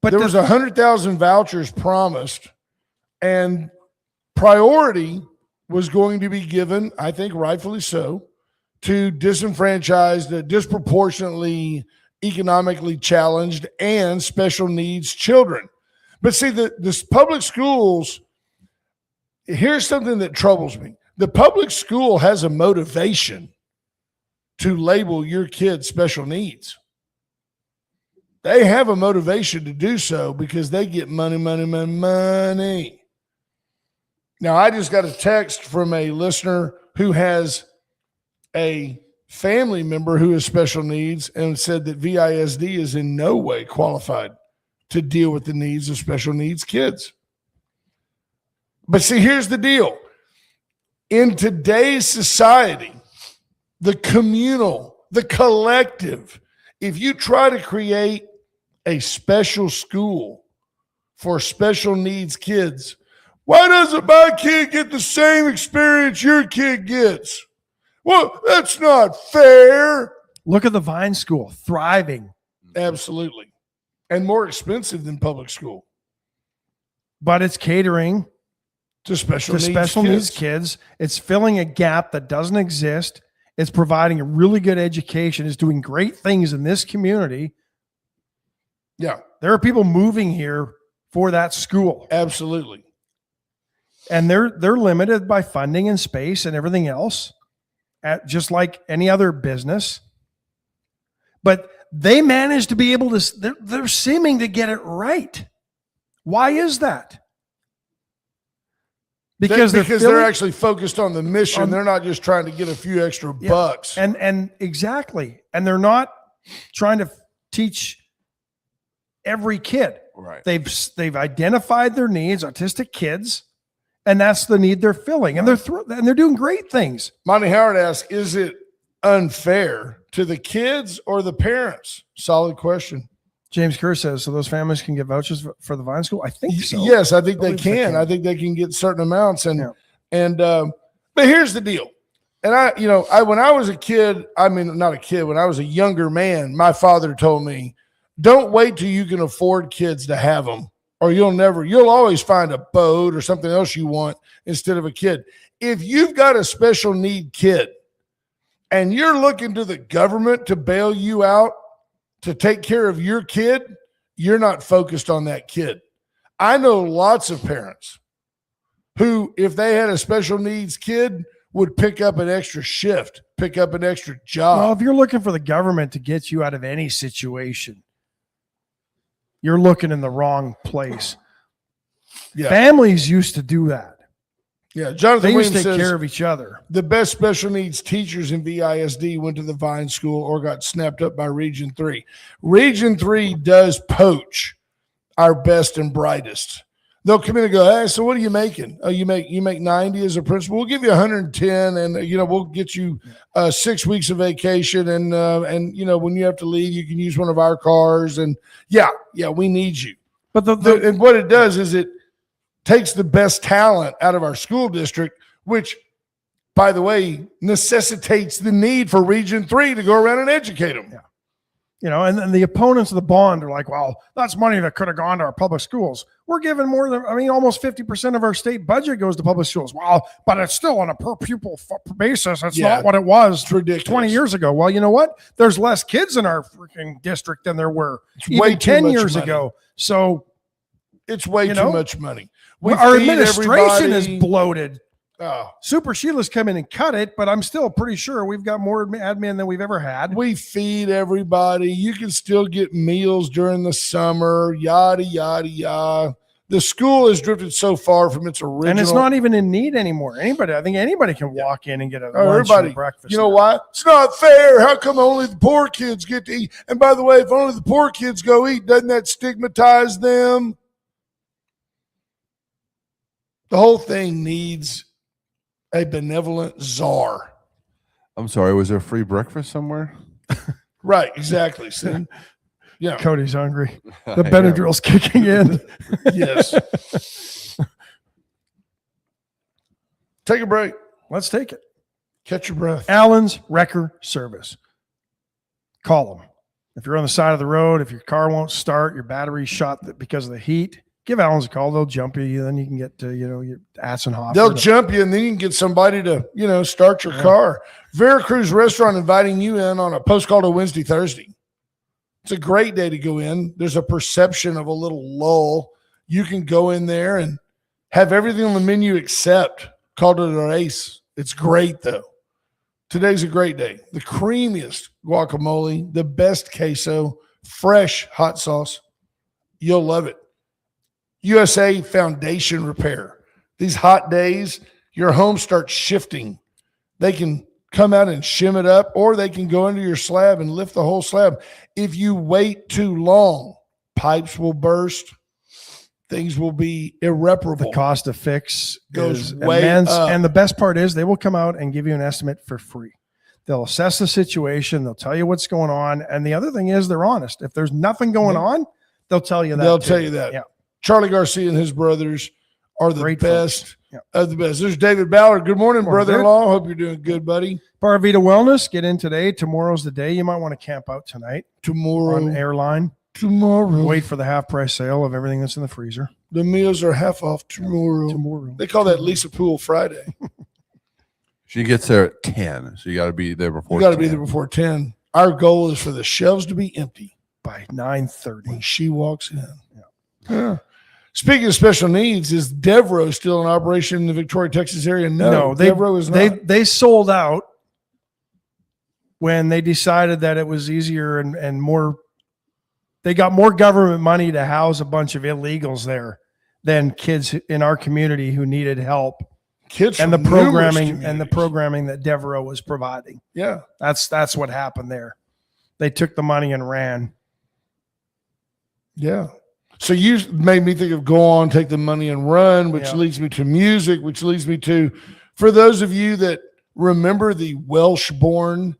there was 100,000 vouchers promised, and priority was going to be given, I think rightfully so, to disenfranchised, disproportionately economically challenged, and special needs children. But see, the public schools, here's something that troubles me. The public school has a motivation to label your kid special needs. They have a motivation to do so because they get money. Now, I just got a text from a listener who has a family member who has special needs and said that VISD is in no way qualified to deal with the needs of special needs kids. But see, here's the deal. In today's society, the communal, the collective, if you try to create a special school for special needs kids, why doesn't my kid get the same experience your kid gets? Well, that's not fair. Look at the Vine School, thriving. Absolutely. And more expensive than public school. But it's catering to special needs kids. It's filling a gap that doesn't exist. It's providing a really good education. It's doing great things in this community. Yeah. There are people moving here for that school. Absolutely. And they're limited by funding and space and everything else, just like any other business. But they managed to be able to, they're seeming to get it right. Why is that? Because they're actually focused on the mission. They're not just trying to get a few extra bucks. And exactly. And they're not trying to teach every kid. Right. They've identified their needs, autistic kids, and that's the need they're filling. And they're doing great things. Monty Howard asks, is it unfair to the kids or the parents? Solid question. James Kerr says, so those families can get vouchers for the Vine School? I think so. Yes, I think they can. I think they can get certain amounts. But here's the deal. And when I was a kid, not a kid, when I was a younger man, my father told me, don't wait till you can afford kids to have them, or you'll always find a boat or something else you want instead of a kid. If you've got a special need kid and you're looking to the government to bail you out to take care of your kid, you're not focused on that kid. I know lots of parents who, if they had a special needs kid, would pick up an extra shift, pick up an extra job. Well, if you're looking for the government to get you out of any situation, you're looking in the wrong place. Yeah. Families used to do that. Yeah, Jonathan they used Williams to take says, care of each other. The best special needs teachers in VISD went to the Vine School or got snapped up by Region 3. Region 3 does poach our best and brightest. They'll come in and go, hey, so what are you making? Oh, you make 90 as a principal. We'll give you 110, and we'll get you 6 weeks of vacation, and when you have to leave, you can use one of our cars. And yeah, we need you. But and what it does is it takes the best talent out of our school district, which, by the way, necessitates the need for Region 3 to go around and educate them. Yeah. And then the opponents of the bond are like, well, that's money that could have gone to our public schools. We're giving almost 50% of our state budget goes to public schools. Well, but it's still on a per pupil basis. It's not what it was 20 years ago. Well, you know what? There's less kids in our freaking district than there were even 10 years ago. So it's way too much money. Our administration is bloated. Oh. Super Sheila's come in and cut it, but I'm still pretty sure we've got more admin than we've ever had. We feed everybody. You can still get meals during the summer, yada, yada, yada. The school has drifted so far from its original. And it's not even in need anymore. I think anybody can walk in and get a lunch and breakfast. You know why? It's not fair. How come only the poor kids get to eat? And by the way, if only the poor kids go eat, doesn't that stigmatize them? The whole thing needs a benevolent czar. I'm sorry, was there free breakfast somewhere? Right, exactly. See? Yeah. Cody's hungry. The Benadryl's kicking in. Yes. Take a break. Let's take it. Catch your breath. Allen's Wrecker Service. Call them. If you're on the side of the road, if your car won't start, your battery's shot because of the heat, give Allen's a call. They'll jump you. Then you can get to, your Assenhoff. They'll jump you, and then you can get somebody to, start your car. Veracruz Restaurant inviting you in on a post call to Wednesday, Thursday. It's a great day to go in. There's a perception of a little lull. You can go in there and have everything on the menu except called it a race. It's great, though. Today's a great day. The creamiest guacamole, the best queso, fresh hot sauce. You'll love it. USA Foundation Repair. These hot days, your home starts shifting. They can come out and shim it up, or they can go into your slab and lift the whole slab. If you wait too long, pipes will burst. Things will be irreparable. The cost of fix goes is way immense. up. And the best part is they will come out and give you an estimate for free. They'll assess the situation. They'll tell you what's going on. And the other thing is they're honest. If there's nothing going on, they'll tell you that. They'll tell you that. Yeah. Charlie Garcia and his brothers are the Great best Yep. of the best. There's David Ballard. Good morning, brother-in-law. Hope you're doing good, buddy. Parvita Wellness, get in today. Tomorrow's the day. You might want to camp out tonight. Tomorrow. On airline. Tomorrow. Wait for the half price sale of everything that's in the freezer. The meals are half off tomorrow. They call that Lisa Poole Friday. She gets there at 10, so you got to be there before 10. You got to be there before 10. Our goal is for the shelves to be empty by 9:30 when she walks in. Yeah. Speaking of special needs, is Devro still in operation in the Victoria, Texas area? No, Devro is not. They sold out when they decided that it was easier and more. They got more government money to house a bunch of illegals there than kids in our community who needed help. Kids and the programming that Devereaux was providing. Yeah, that's what happened there. They took the money and ran. Yeah. So you made me think of go on, take the money and run, which leads me to music, which leads me to, for those of you that remember the Welsh-born,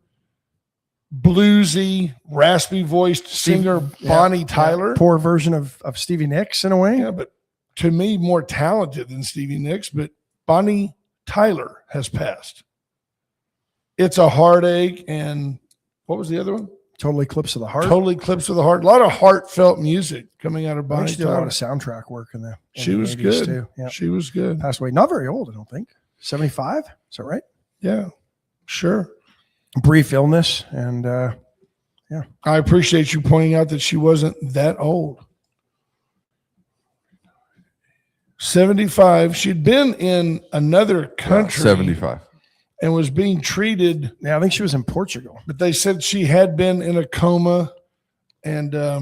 bluesy, raspy-voiced singer Bonnie Tyler. Poor version of Stevie Nicks in a way. Yeah, but to me, more talented than Stevie Nicks, but Bonnie Tyler has passed. It's a Heartache, and what was the other one? Total Eclipse of the Heart. Total Eclipse of the Heart. A lot of heartfelt music coming out of Bonnie Tyler. She did a lot of soundtrack work in there. She was good. Too. Yeah. She was good. Passed away. Not very old, I don't think. 75? Is that right? Yeah, sure. Brief illness, and yeah. I appreciate you pointing out that she wasn't that old. 75. She'd been in another country. 75. And was being treated. Yeah, I think she was in Portugal. But they said she had been in a coma. And I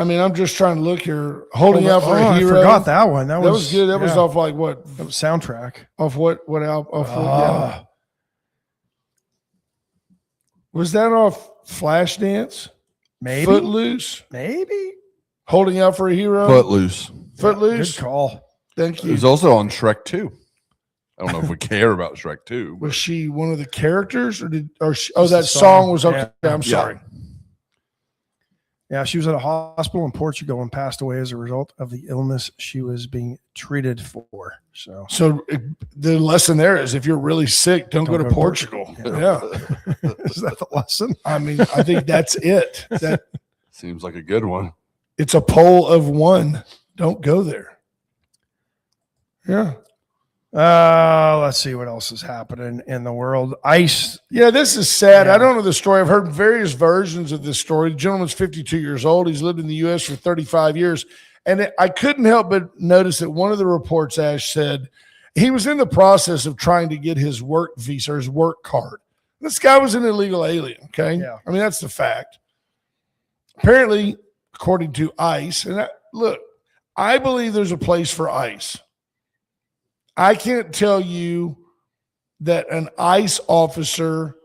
mean, I'm just trying to look here. Holding Out for a Hero. I forgot that one. That was good. That was off like what? That was soundtrack. Off what album? Yeah. Was that off Flashdance? Maybe. Footloose? Maybe. Holding Out for a Hero? Footloose. Footloose? Good call. Thank you. It was also on Shrek 2. I don't know if we care about Shrek 2. Was she one of the characters, or that song was okay? Yeah. I'm sorry. Yeah, she was at a hospital in Portugal and passed away as a result of the illness she was being treated for. So the lesson there is, if you're really sick, don't go to Portugal. Yeah. Is that the lesson? I mean, I think that's it. That Seems like a good one. it's a poll of 1. Don't go there. Yeah. Let's see what else is happening in the world. ICE. Yeah, this is sad. Yeah. I don't know the story. I've heard various versions of this story. The gentleman's 52 years old. He's lived in the U.S. for 35 years. And I couldn't help but notice that one of the reports, Ash, said he was in the process of trying to get his work visa or his work card. This guy was an illegal alien, okay? Yeah. I mean, that's the fact. Apparently, according to ICE, and look, I believe there's a place for ICE. I can't tell you that an ICE officer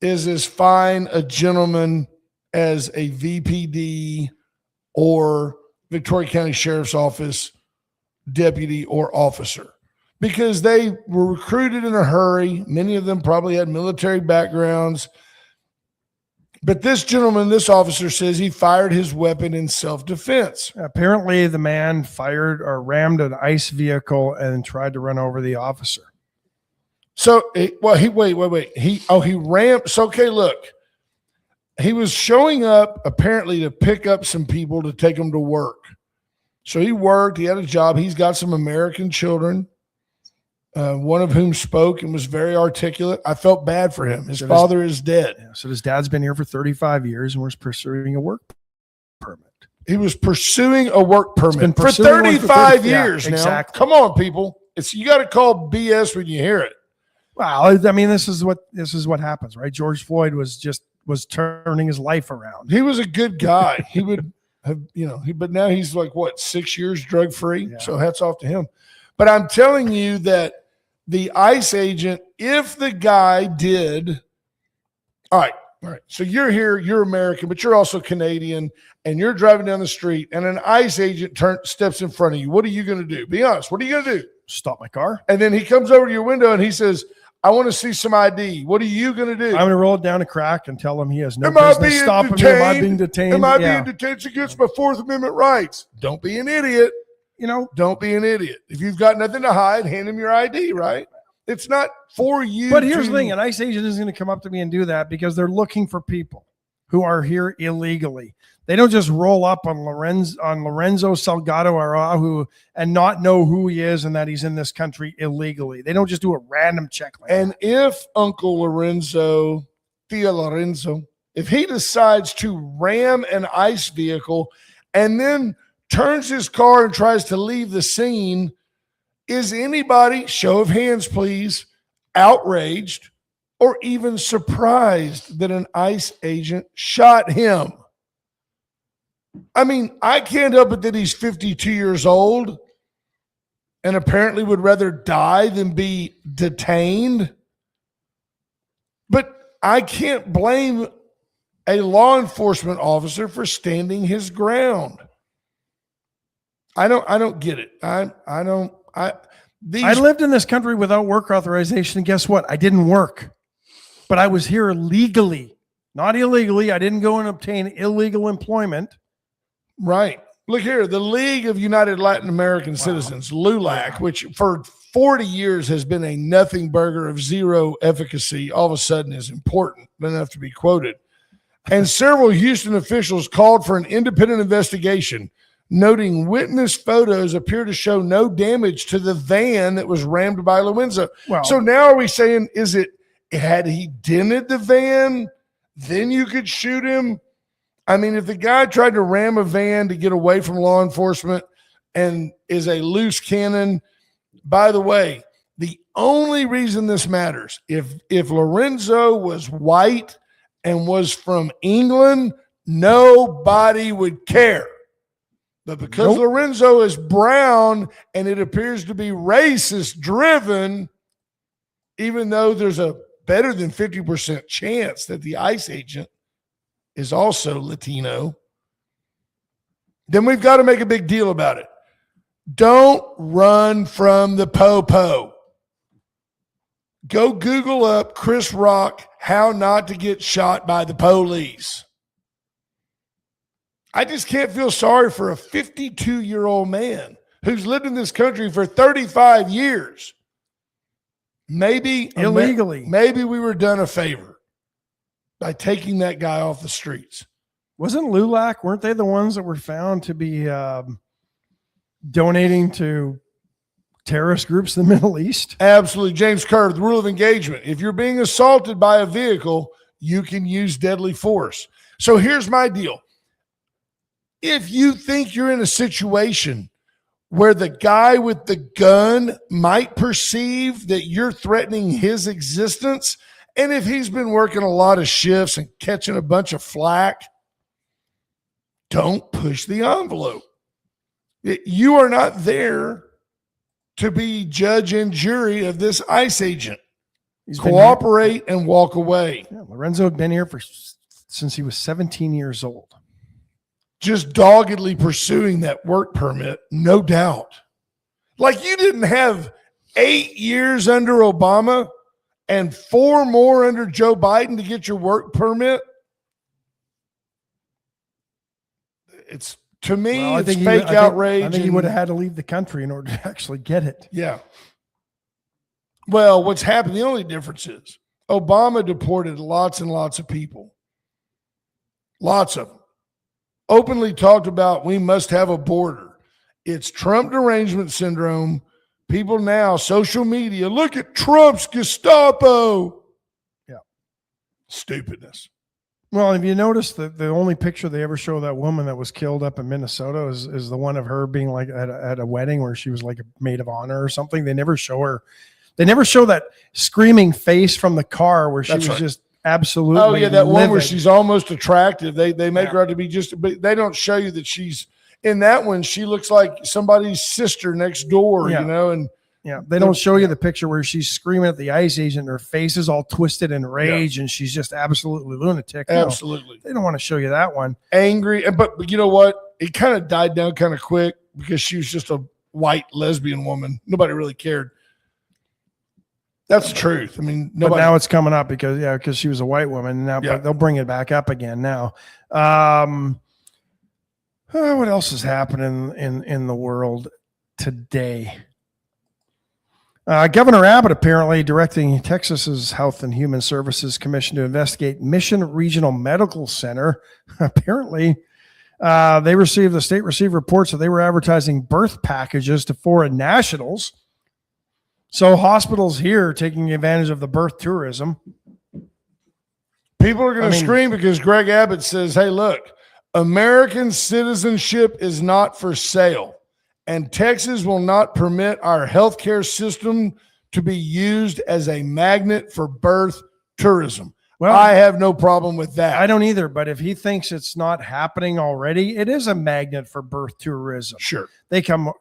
is as fine a gentleman as a VPD or Victoria County Sheriff's Office deputy or officer, because they were recruited in a hurry. Many of them probably had military backgrounds. But this gentleman, this officer, says he fired his weapon in self-defense. Apparently, the man fired or rammed an ICE vehicle and tried to run over the officer. So, wait. He rammed. So, okay, look. He was showing up apparently to pick up some people to take them to work. So he worked. He had a job. He's got some American children, one of whom spoke and was very articulate. I felt bad for him. His father is dead. Yeah, so his dad's been here for 35 years and was pursuing a work permit. He was pursuing a work permit for pursuing one 35 years now. Exactly. Come on, people. You got to call BS when you hear it. Well, I mean, this is what happens, right? George Floyd was turning his life around. He was a good guy. He would have, but now he's like, 6 years drug free. Yeah. So hats off to him. But I'm telling you that the ICE agent, if the guy did, all right. So you're here, you're American, but you're also Canadian, and you're driving down the street, and an ICE agent steps in front of you. What are you going to do? Be honest. What are you going to do? Stop my car. And then he comes over to your window and he says, I want to see some ID. What are you going to do? I'm going to roll it down a crack and tell him he has no Am I business being stopping me. detained? Am I being detained? Am I being detained? It's against my Fourth Amendment rights. Don't be an idiot. Don't be an idiot. If you've got nothing to hide, hand him your ID, right? It's not for you. But here's the thing. An ICE agent isn't going to come up to me and do that because they're looking for people who are here illegally. They don't just roll up on Lorenzo Salgado Araujo and not know who he is and that he's in this country illegally. They don't just do a random check like And that. if Uncle Lorenzo, if he decides to ram an ICE vehicle and then turns his car and tries to leave the scene, is anybody, show of hands please, outraged or even surprised that an ICE agent shot him? I mean, I can't help it that he's 52 years old and apparently would rather die than be detained. But I can't blame a law enforcement officer for standing his ground. I don't get it. I lived in this country without work authorization, and guess what? I didn't work, but I was here legally, not illegally. I didn't go and obtain illegal employment. Right. Look here, the League of United Latin American Citizens, LULAC, which for 40 years has been a nothing burger of zero efficacy, all of a sudden is important enough to be quoted. And several Houston officials called for an independent investigation, noting witness photos appear to show no damage to the van that was rammed by Lorenzo. Well, so now are we saying, had he dented the van, then you could shoot him? I mean, if the guy tried to ram a van to get away from law enforcement and is a loose cannon, by the way, the only reason this matters, if Lorenzo was white and was from England, nobody would care. But because Lorenzo is brown and it appears to be racist driven, even though there's a better than 50% chance that the ICE agent is also Latino, then we've got to make a big deal about it. Don't run from the po-po. Go Google up Chris Rock, how not to get shot by the police. I just can't feel sorry for a 52-year-old man who's lived in this country for 35 years. Maybe illegally. Maybe we were done a favor by taking that guy off the streets. Wasn't LULAC, weren't they the ones that were found to be donating to terrorist groups in the Middle East? Absolutely. James Kerr, the rule of engagement. If you're being assaulted by a vehicle, you can use deadly force. So here's my deal. If you think you're in a situation where the guy with the gun might perceive that you're threatening his existence, and if he's been working a lot of shifts and catching a bunch of flack, don't push the envelope. You are not there to be judge and jury of this ICE agent. Cooperate and walk away. Yeah, Lorenzo had been here since he was 17 years old. Just doggedly pursuing that work permit, no doubt. Like you didn't have 8 years under Obama and 4 more under Joe Biden to get your work permit. It's, to me, it's fake outrage. I think he would have had to leave the country in order to actually get it. Yeah. Well, what's happened, the only difference is Obama deported lots and lots of people. Lots of them. Openly talked about we must have a border. It's Trump derangement syndrome. People now, social media, look at Trump's Gestapo. Yeah. Stupidness. Well, if you notice that the only picture they ever show of that woman that was killed up in Minnesota is the one of her being like at a wedding where she was like a maid of honor or something. They never show her. They never show that screaming face from the car where she was just absolutely. Oh yeah, that livid. one where she's almost attractive. They make her out to be just, but they don't show you that she's in that one. She looks like somebody's sister next door, you know, and. Yeah, they don't show you the picture where she's screaming at the ICE agent. Her face is all twisted in rage, and she's just absolutely lunatic. Absolutely. No, they don't want to show you that one. Angry, but you know what? It kind of died down kind of quick because she was just a white lesbian woman. Nobody really cared. That's the truth. I mean, but now it's coming up because she was a white woman. Now, but they'll bring it back up again now. What else is happening in the world today? Governor Abbott apparently directing Texas's Health and Human Services Commission to investigate Mission Regional Medical Center. Apparently, the state received reports that they were advertising birth packages to foreign nationals. So hospitals here are taking advantage of the birth tourism. People are going to scream because Greg Abbott says, hey, look, American citizenship is not for sale. And Texas will not permit our healthcare system to be used as a magnet for birth tourism. Well, I have no problem with that. I don't either. But if he thinks it's not happening already, it is a magnet for birth tourism. Sure. They come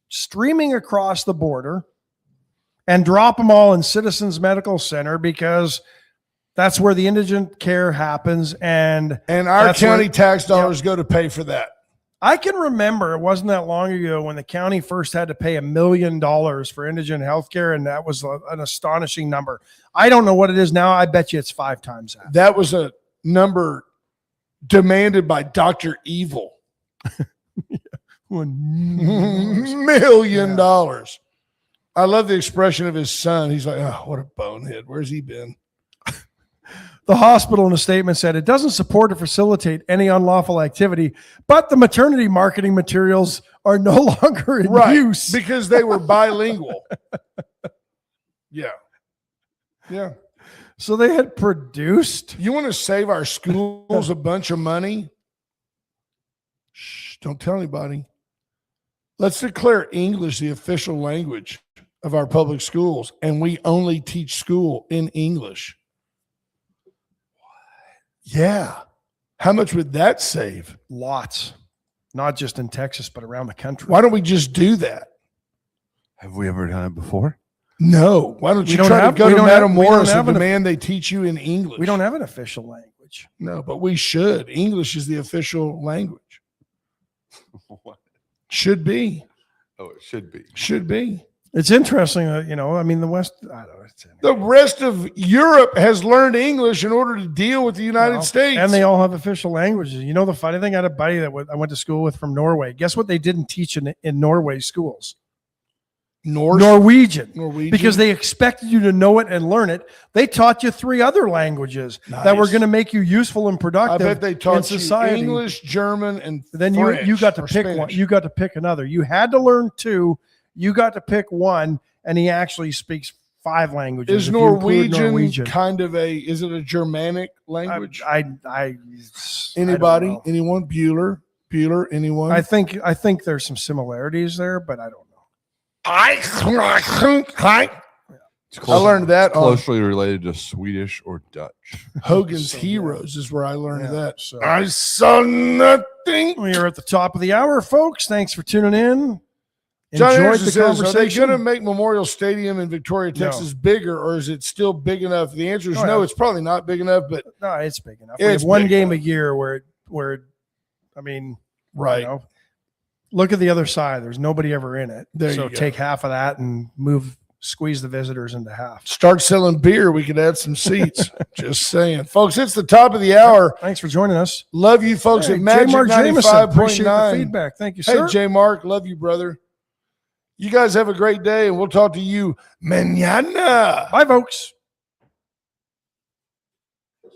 streaming across the border and drop them all in Citizens Medical Center because that's where the indigent care happens. And our county tax dollars go to pay for that. I can remember it wasn't that long ago when the county first had to pay $1 million for indigent health care, and that was an astonishing number. I don't know what it is now. I bet you it's 5 times that. That was a number demanded by Dr. Evil. $1 million. I love the expression of his son. He's like, oh, what a bonehead. Where's he been? The hospital in a statement said it doesn't support or facilitate any unlawful activity, but the maternity marketing materials are no longer in use. Because they were bilingual. Yeah. So they had produced. You want to save our schools a bunch of money? Shh, don't tell anybody. Let's declare English the official language of our public schools, and we only teach school in English. Yeah. How much would that save? Lots. Not just in Texas, but around the country. Why don't we just do that? Have we ever done it before? No. Why don't you try to go to Madam Morris and demand they teach you in English? We don't have an official language. No, but we should. English is the official language. What? Should be. Oh, it should be. Should be. It's interesting that, I mean, the West, I don't know. The rest of Europe has learned English in order to deal with the United States. And they all have official languages. The funny thing, I had a buddy that I went to school with from Norway. Guess what they didn't teach in Norway schools? Norwegian. Because they expected you to know it and learn it. They taught you 3 other languages that were going to make you useful and productive. I bet they taught in society. you English, German, and then French you got to pick Spanish. one. You got to pick another. You had to learn 2. You got to pick one, and he actually speaks 5 languages. Is Norwegian kind of is it a Germanic language? Anybody? Anyone? Bueller? Anyone? I think there's some similarities there, but I don't know. I learned that closely related to Swedish or Dutch. Hogan's Heroes is where I learned that. So I saw nothing. We are at the top of the hour, folks. Thanks for tuning in. John Enjoyed Anderson the says, are they conversation. going to make Memorial Stadium in Victoria, Texas bigger, or is it still big enough? The answer is no, it's probably not big enough, but no, it's big enough. We have one game a year where I mean, right. Look at the other side. There's nobody ever in it. There so you go. Take half of that and squeeze the visitors into half. Start selling beer. We could add some seats. Just saying. Folks, it's the top of the hour. Thanks for joining us. Love you folks at Magic J. Mark Jameson, 95.9. appreciate the feedback. Thank you, sir. Hey, J. Mark, love you, brother. You guys have a great day, and we'll talk to you mañana. Bye, folks.